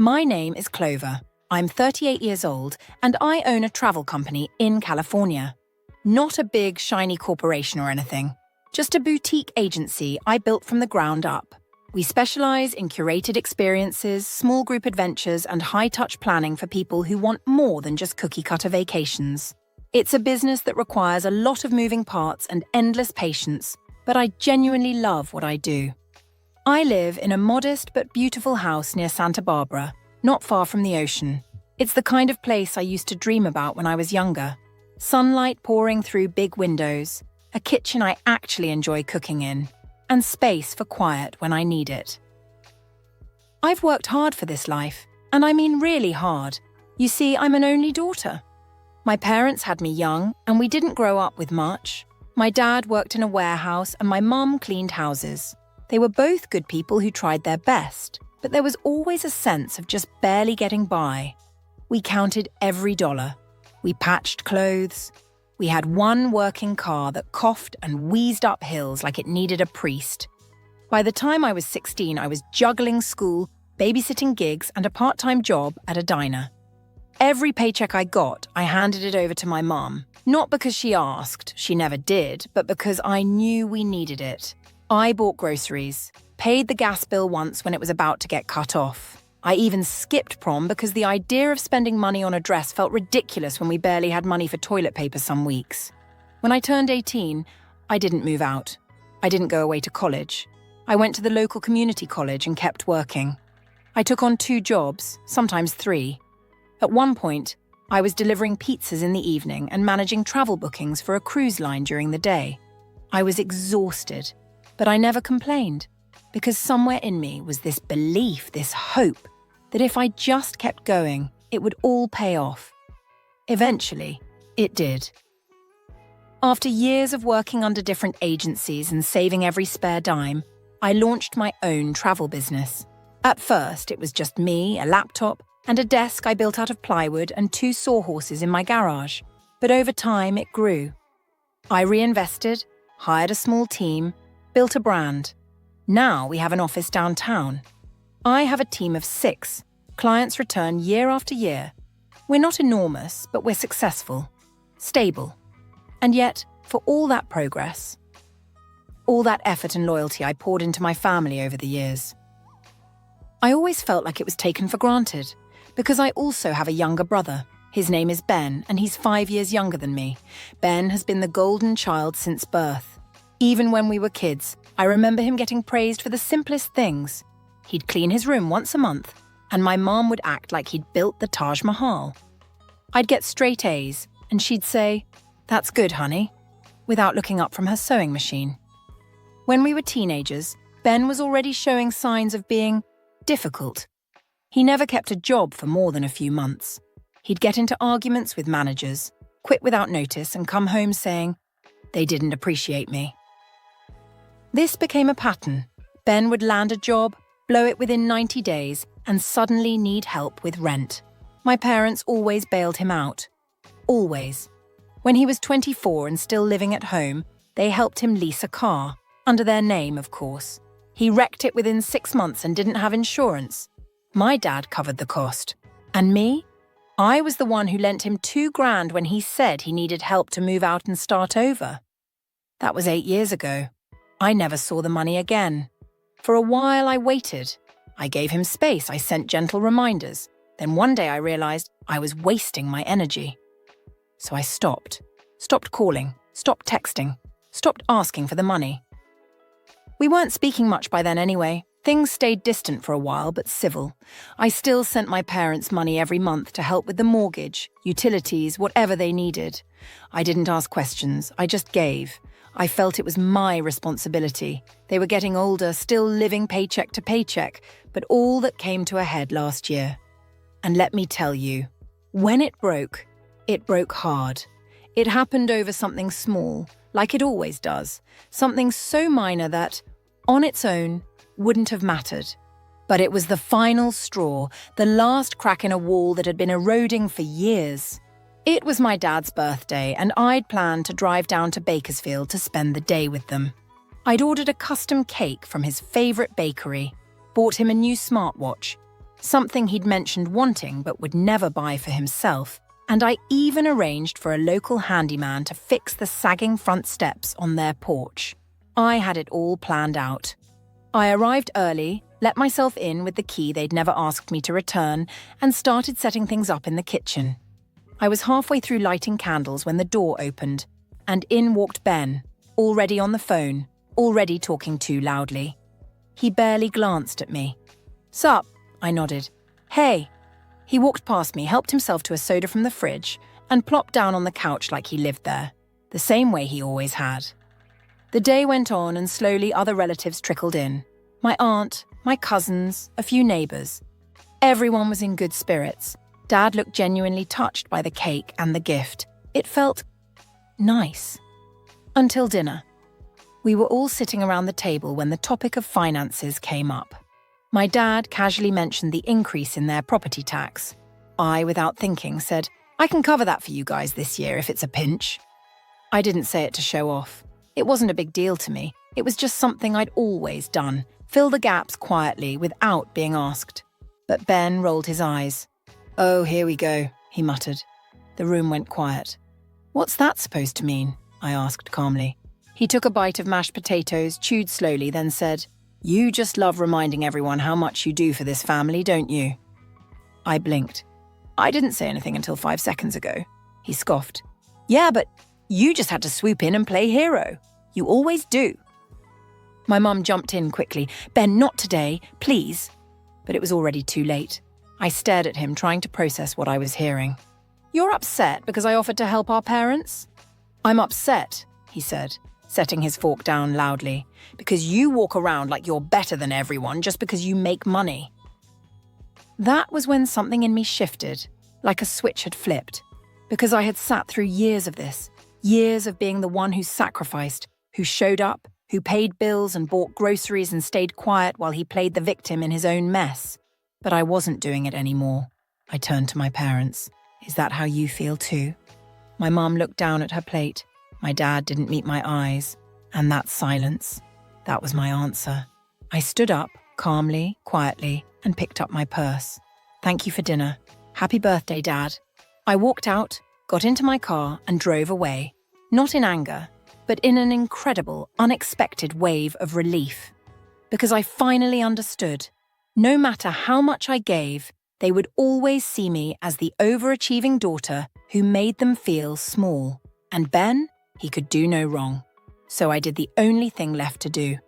My name is Clover. I'm 38 years old and I own a travel company in California. Not a big, shiny corporation or anything. Just a boutique agency I built from the ground up. We specialize in curated experiences, small group adventures, and high-touch planning for people who want more than just cookie-cutter vacations. It's a business that requires a lot of moving parts and endless patience, but I genuinely love what I do. I live in a modest but beautiful house near Santa Barbara, not far from the ocean. It's the kind of place I used to dream about when I was younger. Sunlight pouring through big windows, a kitchen I actually enjoy cooking in, and space for quiet when I need it. I've worked hard for this life, and I mean really hard. You see, I'm an only daughter. My parents had me young, and we didn't grow up with much. My dad worked in a warehouse, and my mum cleaned houses. They were both good people who tried their best, but there was always a sense of just barely getting by. We counted every dollar. We patched clothes. We had one working car that coughed and wheezed up hills like it needed a priest. By the time I was 16, I was juggling school, babysitting gigs, and a part-time job at a diner. Every paycheck I got, I handed it over to my mum. Not because she asked, she never did, but because I knew we needed it. I bought groceries, paid the gas bill once when it was about to get cut off. I even skipped prom because the idea of spending money on a dress felt ridiculous when we barely had money for toilet paper some weeks. When I turned 18, I didn't move out. I didn't go away to college. I went to the local community college and kept working. I took on 2 jobs, sometimes 3. At one point, I was delivering pizzas in the evening and managing travel bookings for a cruise line during the day. I was exhausted, but I never complained, because somewhere in me was this belief, this hope, that if I just kept going, it would all pay off. Eventually, it did. After years of working under different agencies and saving every spare dime, I launched my own travel business. At first, it was just me, a laptop, and a desk I built out of plywood and 2 sawhorses in my garage. But over time, it grew. I reinvested, hired a small team, built a brand. Now we have an office downtown. I have a team of 6. Clients return year after year. We're not enormous, but we're successful, stable. And yet, for all that progress, all that effort and loyalty I poured into my family over the years, I always felt like it was taken for granted, because I also have a younger brother. His name is Ben, and he's 5 years younger than me. Ben has been the golden child since birth. Even when we were kids, I remember him getting praised for the simplest things. He'd clean his room once a month, and my mom would act like he'd built the Taj Mahal. I'd get straight A's, and she'd say, "That's good, honey," without looking up from her sewing machine. When we were teenagers, Ben was already showing signs of being difficult. He never kept a job for more than a few months. He'd get into arguments with managers, quit without notice, and come home saying, "They didn't appreciate me." This became a pattern. Ben would land a job, blow it within 90 days, and suddenly need help with rent. My parents always bailed him out. Always. When he was 24 and still living at home, they helped him lease a car, under their name, of course. He wrecked it within 6 months and didn't have insurance. My dad covered the cost. And me? I was the one who lent him $2,000 when he said he needed help to move out and start over. That was 8 years ago. I never saw the money again. For a while, I waited. I gave him space. I sent gentle reminders. Then one day I realized I was wasting my energy. So I stopped. Stopped calling. Stopped texting. Stopped asking for the money. We weren't speaking much by then anyway. Things stayed distant for a while, but civil. I still sent my parents money every month to help with the mortgage, utilities, whatever they needed. I didn't ask questions. I just gave. I felt it was my responsibility. They were getting older, still living paycheck to paycheck, but all that came to a head last year. And let me tell you, when it broke hard. It happened over something small, like it always does, something so minor that, on its own, wouldn't have mattered. But it was the final straw, the last crack in a wall that had been eroding for years. It was my dad's birthday, and I'd planned to drive down to Bakersfield to spend the day with them. I'd ordered a custom cake from his favorite bakery, bought him a new smartwatch. something he'd mentioned wanting but would never buy for himself, and I even arranged for a local handyman to fix the sagging front steps on their porch. I had it all planned out. I arrived early, let myself in with the key they'd never asked me to return, and started setting things up in the kitchen. I was halfway through lighting candles when the door opened, and in walked Ben, already on the phone, already talking too loudly. He barely glanced at me. "Sup?" I nodded. "Hey." He walked past me, helped himself to a soda from the fridge, and plopped down on the couch like he lived there, the same way he always had. The day went on and slowly other relatives trickled in. My aunt, my cousins, a few neighbours. Everyone was in good spirits. Dad looked genuinely touched by the cake and the gift. It felt nice. Until dinner. We were all sitting around the table when the topic of finances came up. My dad casually mentioned the increase in their property tax. I, without thinking, said, "I can cover that for you guys this year if it's a pinch." I didn't say it to show off. It wasn't a big deal to me. It was just something I'd always done. Fill the gaps quietly without being asked. But Ben rolled his eyes. "Oh, here we go," he muttered. The room went quiet. "What's that supposed to mean?" I asked calmly. He took a bite of mashed potatoes, chewed slowly, then said, "You just love reminding everyone how much you do for this family, don't you?" I blinked. "I didn't say anything until 5 seconds ago." He scoffed. "Yeah, but you just had to swoop in and play hero. You always do." My mum jumped in quickly. "Ben, not today, please." But it was already too late. I stared at him, trying to process what I was hearing. "You're upset because I offered to help our parents?" "I'm upset," he said, setting his fork down loudly, "because you walk around like you're better than everyone just because you make money." That was when something in me shifted, like a switch had flipped, because I had sat through years of this, years of being the one who sacrificed, who showed up, who paid bills and bought groceries and stayed quiet while he played the victim in his own mess. But I wasn't doing it anymore. I turned to my parents. "Is that how you feel too?" My mum looked down at her plate. My dad didn't meet my eyes. And that silence, that was my answer. I stood up, calmly, quietly, and picked up my purse. "Thank you for dinner. Happy birthday, Dad." I walked out, got into my car, and drove away. Not in anger, but in an incredible, unexpected wave of relief. Because I finally understood. No matter how much I gave, they would always see me as the overachieving daughter who made them feel small. And Ben, he could do no wrong. So I did the only thing left to do.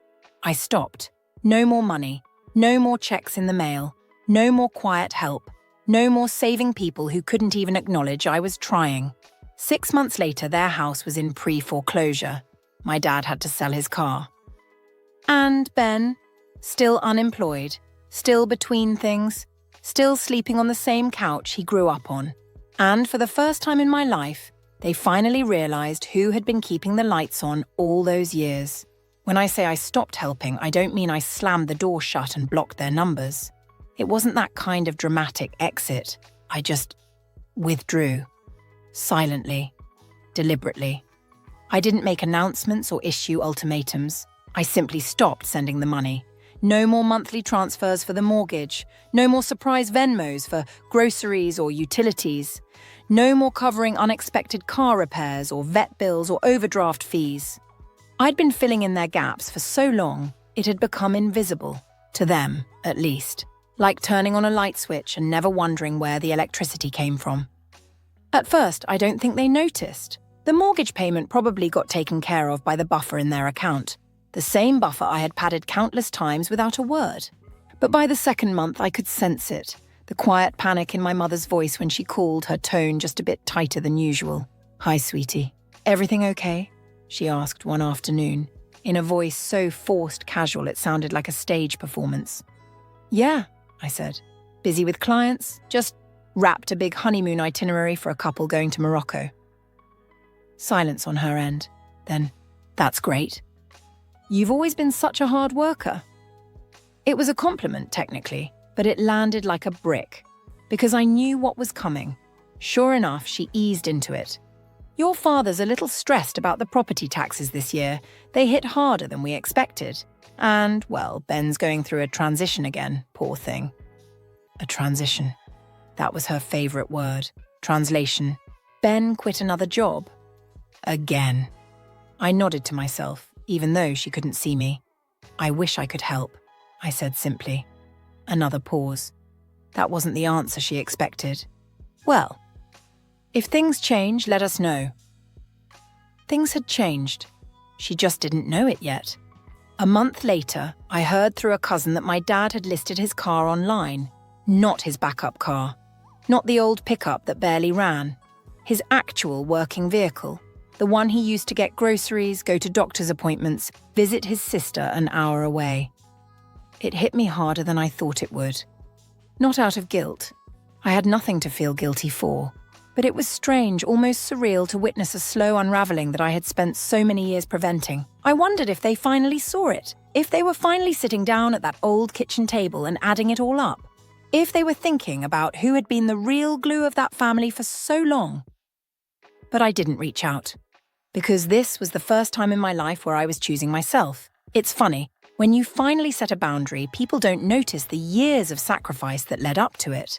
I stopped. No more money. No more checks in the mail. No more quiet help. No more saving people who couldn't even acknowledge I was trying. 6 months later, their house was in pre-foreclosure. My dad had to sell his car. And Ben, still unemployed, still between things, still sleeping on the same couch he grew up on. And for the first time in my life, they finally realized who had been keeping the lights on all those years. When I say I stopped helping, I don't mean I slammed the door shut and blocked their numbers. It wasn't that kind of dramatic exit. I just withdrew. Silently. Deliberately. I didn't make announcements or issue ultimatums. I simply stopped sending the money. No more monthly transfers for the mortgage. No more surprise Venmos for groceries or utilities. No more covering unexpected car repairs or vet bills or overdraft fees. I'd been filling in their gaps for so long, it had become invisible. To them, at least. Like turning on a light switch and never wondering where the electricity came from. At first, I don't think they noticed. The mortgage payment probably got taken care of by the buffer in their account. The same buffer I had padded countless times without a word. But by the second month, I could sense it. The quiet panic in my mother's voice when she called, her tone just a bit tighter than usual. "Hi, sweetie. Everything okay?" she asked one afternoon, in a voice so forced casual it sounded like a stage performance. "Yeah," I said. "Busy with clients, just wrapped a big honeymoon itinerary for a couple going to Morocco." Silence on her end. Then, "That's great. You've always been such a hard worker." It was a compliment, technically, but it landed like a brick, because I knew what was coming. Sure enough, she eased into it. "Your father's a little stressed about the property taxes this year. They hit harder than we expected. And, well, Ben's going through a transition again, poor thing." A transition. That was her favorite word. Translation. Ben quit another job. Again. I nodded to myself, even though she couldn't see me. I wish I could help, I said simply. Another pause. That wasn't the answer she expected. Well, if things change, let us know. Things had changed. She just didn't know it yet. A month later, I heard through a cousin that my dad had listed his car online. Not his backup car. Not the old pickup that barely ran. His actual working vehicle. The one he used to get groceries, go to doctor's appointments, visit his sister an hour away. It hit me harder than I thought it would. Not out of guilt. I had nothing to feel guilty for. But it was strange, almost surreal to witness a slow unraveling that I had spent so many years preventing. I wondered if they finally saw it. If they were finally sitting down at that old kitchen table and adding it all up. If they were thinking about who had been the real glue of that family for so long. But I didn't reach out. Because this was the first time in my life where I was choosing myself. It's funny, when you finally set a boundary, people don't notice the years of sacrifice that led up to it.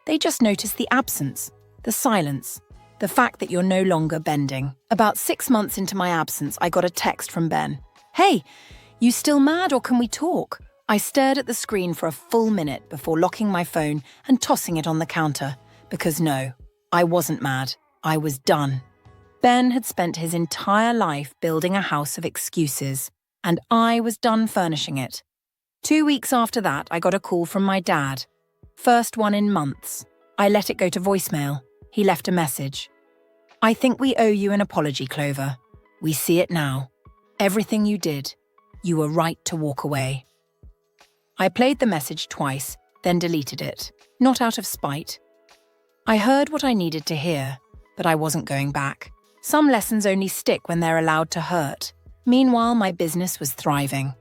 They just notice the absence, the silence, the fact that you're no longer bending. About 6 months into my absence, I got a text from Ben. Hey, you still mad or can we talk? I stared at the screen for a full minute before locking my phone and tossing it on the counter. Because no, I wasn't mad. I was done. Ben had spent his entire life building a house of excuses, and I was done furnishing it. 2 weeks after that, I got a call from my dad. First one in months. I let it go to voicemail. He left a message. I think we owe you an apology, Clover. We see it now. Everything you did, you were right to walk away. I played the message twice, then deleted it. Not out of spite. I heard what I needed to hear, but I wasn't going back. Some lessons only stick when they're allowed to hurt. Meanwhile, my business was thriving.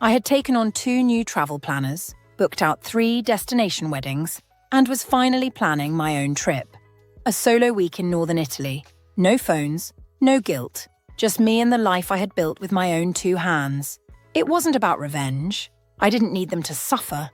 I had taken on 2 new travel planners, booked out 3 destination weddings, and was finally planning my own trip. A solo week in northern Italy. No phones, no guilt. Just me and the life I had built with my own 2 hands. It wasn't about revenge. I didn't need them to suffer,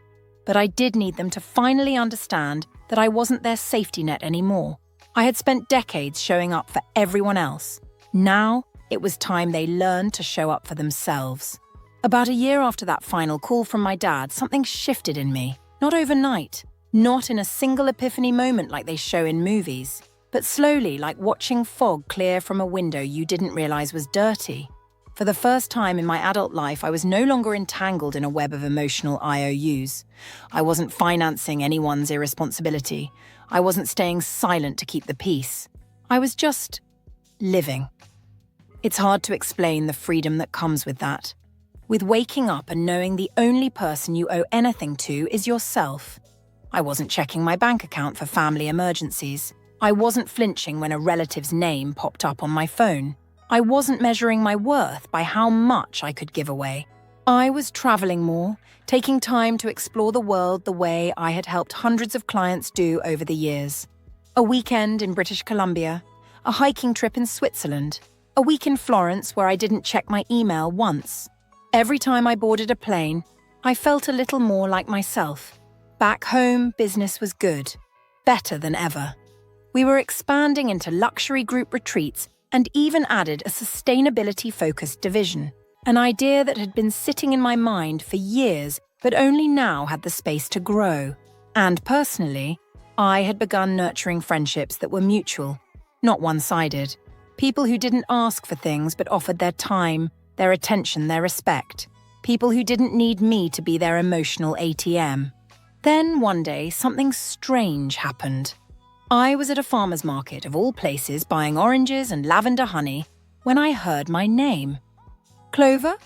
but I did need them to finally understand that I wasn't their safety net anymore. I had spent decades showing up for everyone else. Now, it was time they learned to show up for themselves. About a year after that final call from my dad, something shifted in me. Not overnight, not in a single epiphany moment like they show in movies, but slowly, like watching fog clear from a window you didn't realize was dirty. For the first time in my adult life, I was no longer entangled in a web of emotional IOUs. I wasn't financing anyone's irresponsibility. I wasn't staying silent to keep the peace. I was just living. It's hard to explain the freedom that comes with that. With waking up and knowing the only person you owe anything to is yourself. I wasn't checking my bank account for family emergencies. I wasn't flinching when a relative's name popped up on my phone. I wasn't measuring my worth by how much I could give away. I was traveling more, taking time to explore the world the way I had helped hundreds of clients do over the years. A weekend in British Columbia, a hiking trip in Switzerland, a week in Florence where I didn't check my email once. Every time I boarded a plane, I felt a little more like myself. Back home, business was good, better than ever. We were expanding into luxury group retreats and even added a sustainability-focused division, an idea that had been sitting in my mind for years but only now had the space to grow. And personally, I had begun nurturing friendships that were mutual, not one-sided. People who didn't ask for things but offered their time, their attention, their respect. People who didn't need me to be their emotional ATM. Then one day, something strange happened. I was at a farmer's market of all places buying oranges and lavender honey when I heard my name. Clover?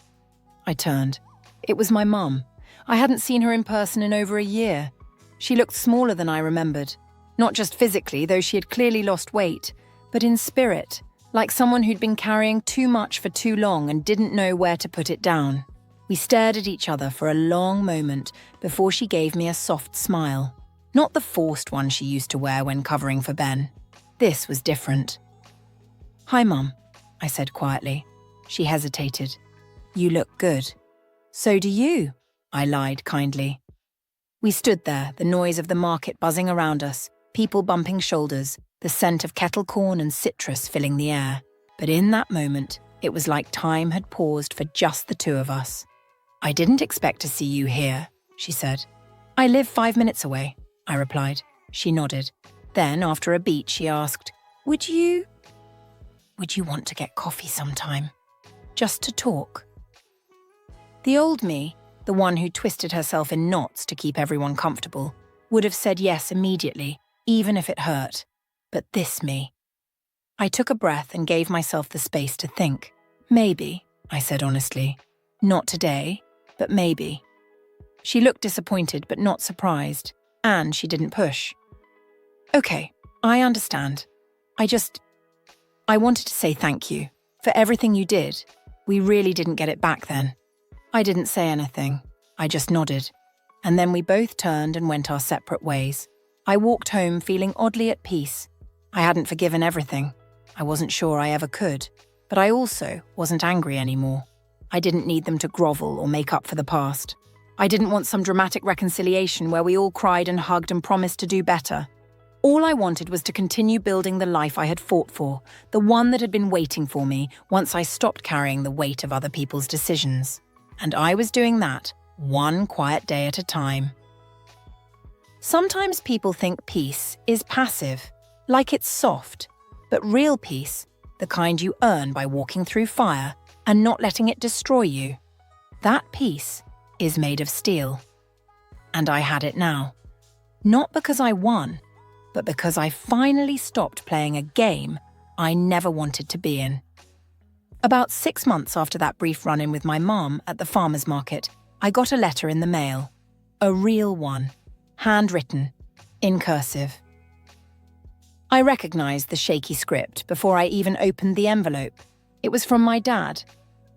I turned. It was my mum. I hadn't seen her in person in over a year. She looked smaller than I remembered. Not just physically, though she had clearly lost weight, but in spirit, like someone who'd been carrying too much for too long and didn't know where to put it down. We stared at each other for a long moment before she gave me a soft smile. Not the forced one she used to wear when covering for Ben. This was different. "Hi, Mum," I said quietly. She hesitated. "You look good." "So do you," I lied kindly. We stood there, the noise of the market buzzing around us, people bumping shoulders, the scent of kettle corn and citrus filling the air. But in that moment, it was like time had paused for just the two of us. "I didn't expect to see you here," she said. "I live 5 minutes away," I replied. She nodded. Then, after a beat, she asked, Would you want to get coffee sometime? Just to talk?" The old me, the one who twisted herself in knots to keep everyone comfortable, would have said yes immediately, even if it hurt. But this me. I took a breath and gave myself the space to think. "Maybe," I said honestly. "Not today, but maybe." She looked disappointed but not surprised, and she didn't push. "Okay, I understand. I wanted to say thank you for everything you did. We really didn't get it back then." I didn't say anything. I just nodded. And then we both turned and went our separate ways. I walked home feeling oddly at peace. I hadn't forgiven everything. I wasn't sure I ever could. But I also wasn't angry anymore. I didn't need them to grovel or make up for the past. I didn't want some dramatic reconciliation where we all cried and hugged and promised to do better. All I wanted was to continue building the life I had fought for, the one that had been waiting for me once I stopped carrying the weight of other people's decisions. And I was doing that, one quiet day at a time. Sometimes people think peace is passive, like it's soft. But real peace, the kind you earn by walking through fire and not letting it destroy you, that peace is made of steel. And I had it now. Not because I won, but because I finally stopped playing a game I never wanted to be in. About 6 months after that brief run-in with my mom at the farmer's market, I got a letter in the mail. A real one. Handwritten. In cursive. I recognized the shaky script before I even opened the envelope. It was from my dad.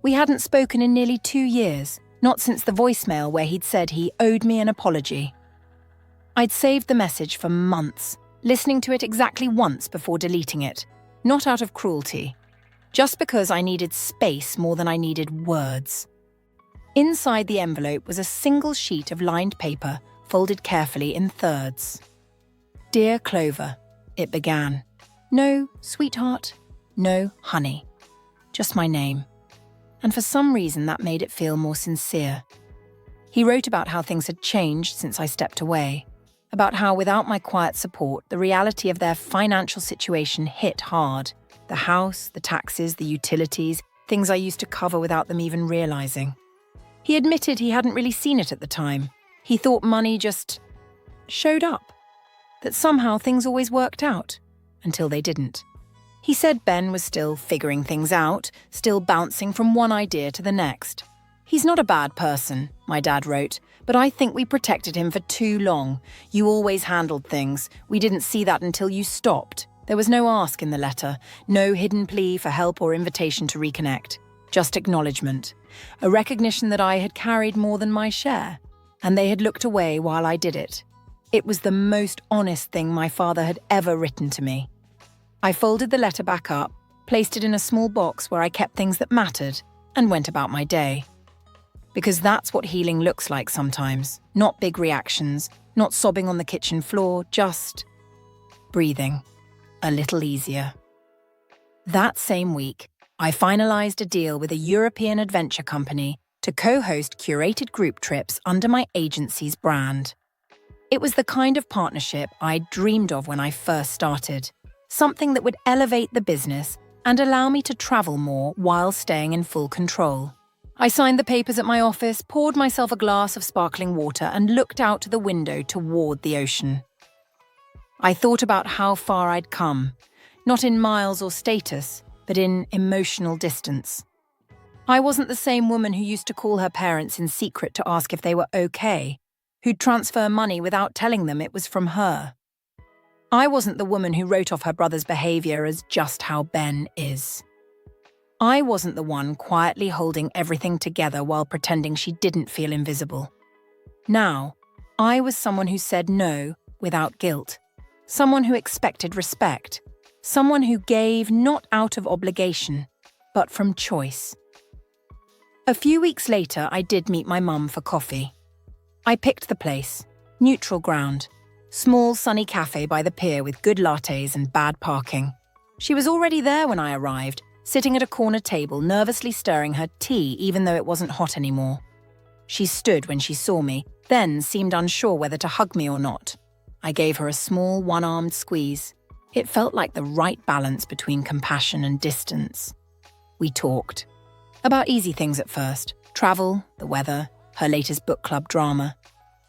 We hadn't spoken in nearly 2 years, not since the voicemail where he'd said he owed me an apology. I'd saved the message for months, listening to it exactly once before deleting it, not out of cruelty, just because I needed space more than I needed words. Inside the envelope was a single sheet of lined paper, folded carefully in thirds. "Dear Clover," it began. No sweetheart, no honey, just my name. And for some reason that made it feel more sincere. He wrote about how things had changed since I stepped away, about how without my quiet support, the reality of their financial situation hit hard. The house, the taxes, the utilities, things I used to cover without them even realizing. He admitted he hadn't really seen it at the time. He thought money just showed up, that somehow things always worked out, until they didn't. He said Ben was still figuring things out, still bouncing from one idea to the next. "He's not a bad person," my dad wrote, "but I think we protected him for too long. You always handled things. We didn't see that until you stopped. There was no ask in the letter, no hidden plea for help or invitation to reconnect. Just acknowledgement. A recognition that I had carried more than my share, and they had looked away while I did it. It was the most honest thing my father had ever written to me." I folded the letter back up, placed it in a small box where I kept things that mattered, and went about my day. Because that's what healing looks like sometimes. Not big reactions, not sobbing on the kitchen floor, just breathing. A little easier. That same week, I finalized a deal with a European adventure company to co-host curated group trips under my agency's brand. It was the kind of partnership I'd dreamed of when I first started, something that would elevate the business and allow me to travel more while staying in full control. I signed the papers at my office, poured myself a glass of sparkling water, and looked out the window toward the ocean. I thought about how far I'd come, not in miles or status, but in emotional distance. I wasn't the same woman who used to call her parents in secret to ask if they were okay, who'd transfer money without telling them it was from her. I wasn't the woman who wrote off her brother's behavior as just how Ben is. I wasn't the one quietly holding everything together while pretending she didn't feel invisible. Now, I was someone who said no without guilt. Someone who expected respect. Someone who gave not out of obligation, but from choice. A few weeks later, I did meet my mum for coffee. I picked the place. Neutral ground. Small, sunny cafe by the pier with good lattes and bad parking. She was already there when I arrived, sitting at a corner table, nervously stirring her tea even though it wasn't hot anymore. She stood when she saw me, then seemed unsure whether to hug me or not. I gave her a small, one-armed squeeze. It felt like the right balance between compassion and distance. We talked. About easy things at first. Travel, the weather, her latest book club drama.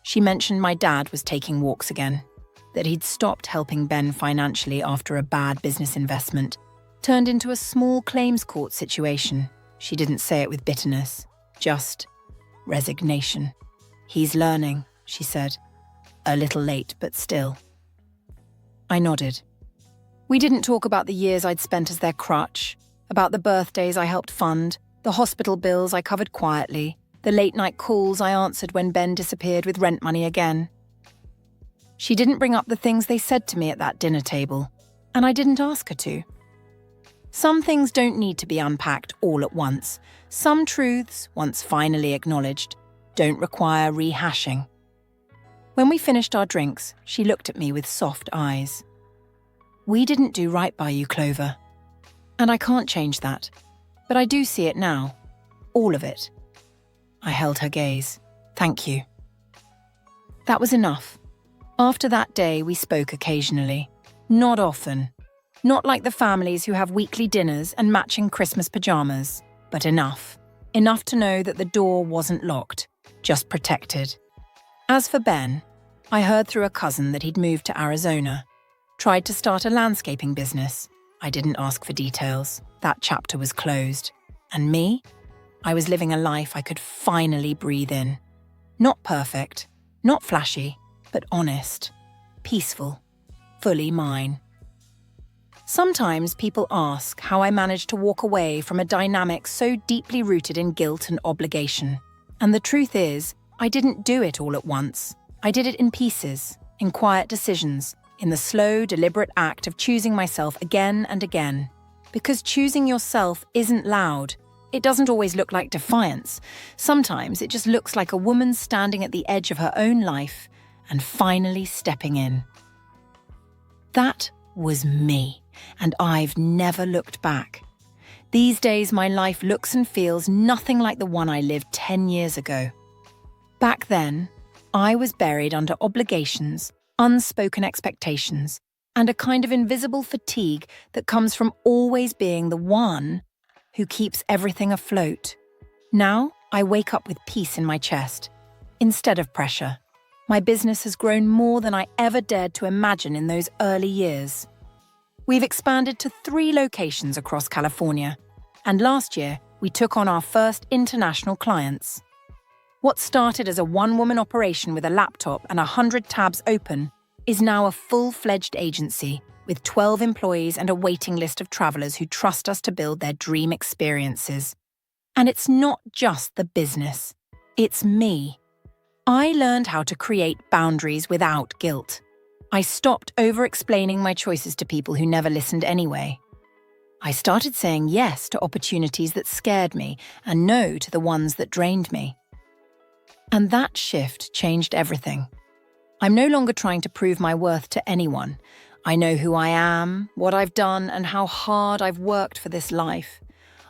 She mentioned my dad was taking walks again, that he'd stopped helping Ben financially after a bad business investment, turned into a small claims court situation. She didn't say it with bitterness, just resignation. He's learning, she said. A little late, but still. I nodded. We didn't talk about the years I'd spent as their crutch, about the birthdays I helped fund, the hospital bills I covered quietly, the late-night calls I answered when Ben disappeared with rent money again. She didn't bring up the things they said to me at that dinner table, and I didn't ask her to. Some things don't need to be unpacked all at once. Some truths, once finally acknowledged, don't require rehashing. When we finished our drinks, she looked at me with soft eyes. We didn't do right by you, Clover. And I can't change that. But I do see it now. All of it. I held her gaze. Thank you. That was enough. After that day, we spoke occasionally. Not often. Not like the families who have weekly dinners and matching Christmas pajamas. But enough. Enough to know that the door wasn't locked, just protected. As for Ben, I heard through a cousin that he'd moved to Arizona. Tried to start a landscaping business. I didn't ask for details. That chapter was closed. And me? I was living a life I could finally breathe in. Not perfect, not flashy, but honest, peaceful, fully mine. Sometimes people ask how I managed to walk away from a dynamic so deeply rooted in guilt and obligation. And the truth is, I didn't do it all at once. I did it in pieces, in quiet decisions, in the slow, deliberate act of choosing myself again and again. Because choosing yourself isn't loud. It doesn't always look like defiance. Sometimes it just looks like a woman standing at the edge of her own life and finally stepping in. That was me, and I've never looked back. These days, my life looks and feels nothing like the one I lived 10 years ago. Back then, I was buried under obligations, unspoken expectations, and a kind of invisible fatigue that comes from always being the one who keeps everything afloat. Now, I wake up with peace in my chest, instead of pressure. My business has grown more than I ever dared to imagine in those early years. We've expanded to 3 locations across California, and last year, we took on our first international clients. What started as a one-woman operation with a laptop and 100 tabs open is now a full-fledged agency with 12 employees and a waiting list of travelers who trust us to build their dream experiences. And it's not just the business. It's me. I learned how to create boundaries without guilt. I stopped over-explaining my choices to people who never listened anyway. I started saying yes to opportunities that scared me and no to the ones that drained me. And that shift changed everything. I'm no longer trying to prove my worth to anyone. I know who I am, what I've done, and how hard I've worked for this life.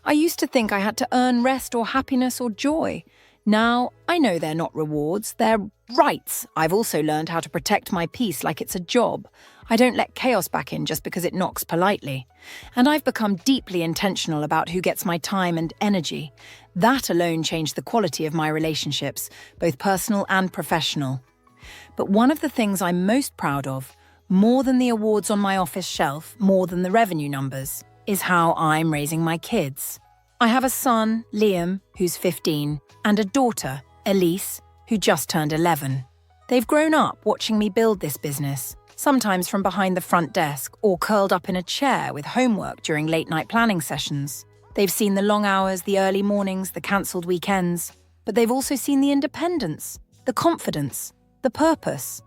I used to think I had to earn rest or happiness or joy. Now, I know they're not rewards, they're rights. I've also learned how to protect my peace like it's a job. I don't let chaos back in just because it knocks politely. And I've become deeply intentional about who gets my time and energy. That alone changed the quality of my relationships, both personal and professional. But one of the things I'm most proud of, more than the awards on my office shelf, more than the revenue numbers, is how I'm raising my kids. I have a son, Liam, who's 15, and a daughter, Elise, who just turned 11. They've grown up watching me build this business, sometimes from behind the front desk or curled up in a chair with homework during late-night planning sessions. They've seen the long hours, the early mornings, the cancelled weekends, but they've also seen the independence, the confidence, the purpose.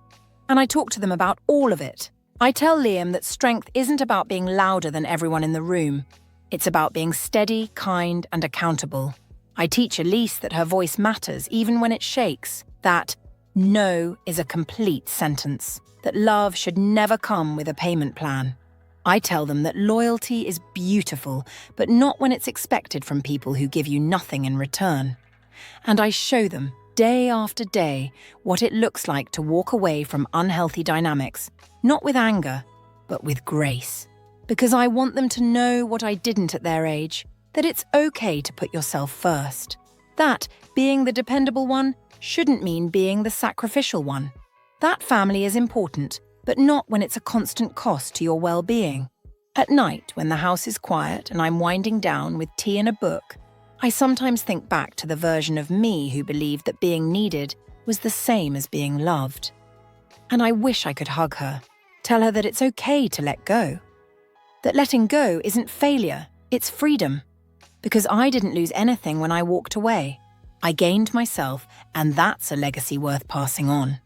And I talk to them about all of it. I tell Liam that strength isn't about being louder than everyone in the room. It's about being steady, kind, and accountable. I teach Elise that her voice matters even when it shakes, that No is a complete sentence, that love should never come with a payment plan. I tell them that loyalty is beautiful, but not when it's expected from people who give you nothing in return. And I show them, day after day, what it looks like to walk away from unhealthy dynamics, not with anger, but with grace. Because I want them to know what I didn't at their age, that it's okay to put yourself first. That being the dependable one shouldn't mean being the sacrificial one. That family is important, but not when it's a constant cost to your well-being. At night, when the house is quiet and I'm winding down with tea and a book, I sometimes think back to the version of me who believed that being needed was the same as being loved. And I wish I could hug her, tell her that it's okay to let go. That letting go isn't failure, it's freedom. Because I didn't lose anything when I walked away. I gained myself, and that's a legacy worth passing on.